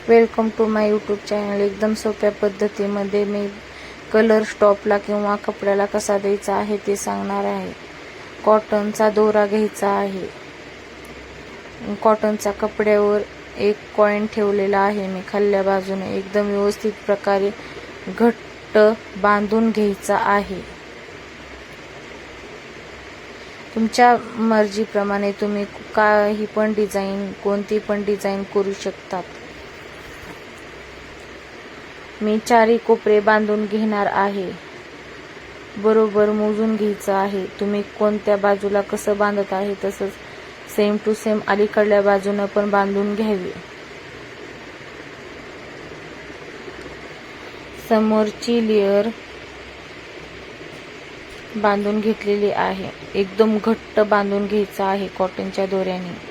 Welcome to my YouTube channel. एकदम सोप्या पद्धतीमध्ये मी कलर स्टॉपला किंवा कपड्याला कसा द्यायचा आहे ते सांगणार आहे। कॉटनचा दोरा घ्यायचा आहे। कॉटनचा कपड्यावर एक कॉइन ठेवलेला आहे मी खाल्ल्या बाजूने। एकदम व्यवस्थित प्रकारे घट्ट बांधून घ्यायचा आहे। तुमच्या मर्जीप्रमाणे तुम्ही काही पण डिझाइन, कोणती पण डिझाइन करू शकतात। मी चारी कोपरे बांधून घेणार आहे। बरोबर मोजून घ्यायचं आहे। तुम्ही कोणत्या बाजूला कसं बांधत आहे तसंच सेम टू सेम अलीकडल्या बाजूने पण बांधून घ्यावे। समोरची लेयर बांधून घेतलेली आहे। एकदम घट्ट बांधून घ्यायचं आहे कॉटनच्या दोऱ्याने।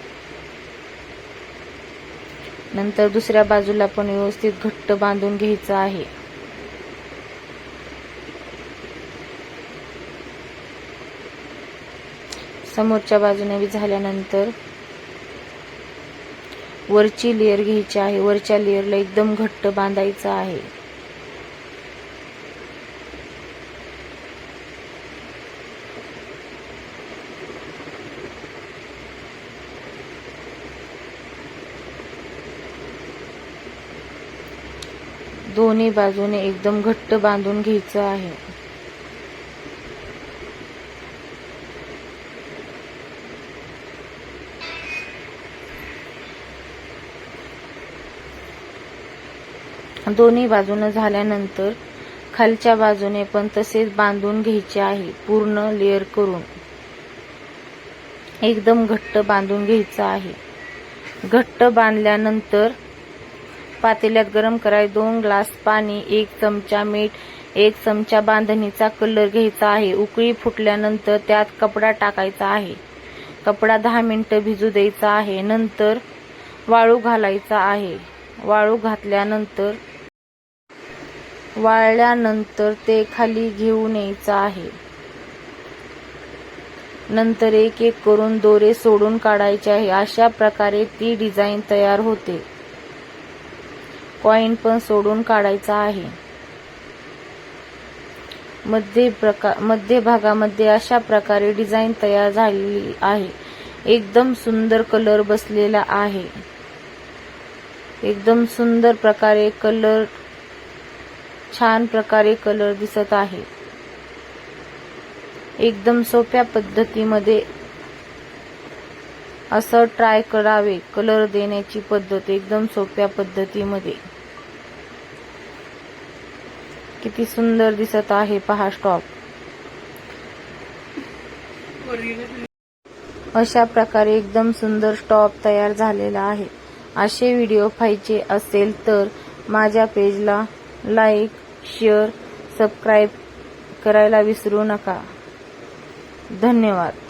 नंतर दुसऱ्या बाजूला पण व्यवस्थित घट्ट बांधून घ्यायचं आहे। समोरच्या बाजूने बी झाल्यानंतर वरची लेयर घ्यायची आहे। वरच्या लेयरला एकदम घट्ट बांधायचं आहे। दोन्ही बाजूने एकदम घट्ट बांधून घ्यायचं आहे। दोन्ही बाजूने झाल्यानंतर खालच्या बाजूने पण तसेच बांधून घ्यायचे आहे। पूर्ण लेयर करून एकदम घट्ट बांधून घ्यायचं आहे। घट्ट बांधल्यानंतर पातेल्यात गरम करायला 2 ग्लास पाणी, 1 चमचा मीठ, 1 चमचा बांधणीचा कलर घ्यायचा आहे। उकळी फुटल्यानंतर त्यात कपडा टाकायचा आहे। कपडा 10 मिनिटं भिजू द्यायचा आहे। नंतर वाळू घालायचा आहे। वाळू घातल्यानंतर वाळल्यानंतर ते खाली घेऊन यायचं आहे। नंतर एक एक करून दोरे सोडून काढायचे आहे। अशा प्रकारे ती डिझाइन तयार होते। कॉइन पण सोडून काढायचा आहे। मध्य भागामध्ये अशा प्रकारे डिझाइन तयार झालेली आहे। एकदम सुंदर कलर बसलेला आहे। एकदम सुंदर प्रकारे कलर, छान प्रकारे कलर दिसत आहे। एकदम सोप्या पद्धतीमध्ये असं ट्राय करावे। कलर देण्याची पद्धत एकदम सोप्या पद्धतीमध्ये। किती सुंदर दिसत आहे पहा स्टॉप। अशा प्रकारे एकदम सुंदर स्टॉप तयार झालेला आहे। असे व्हिडिओ पाहिजे असेल तर माझ्या पेजला लाईक, शेअर, सबस्क्राईब करायला विसरू नका। धन्यवाद।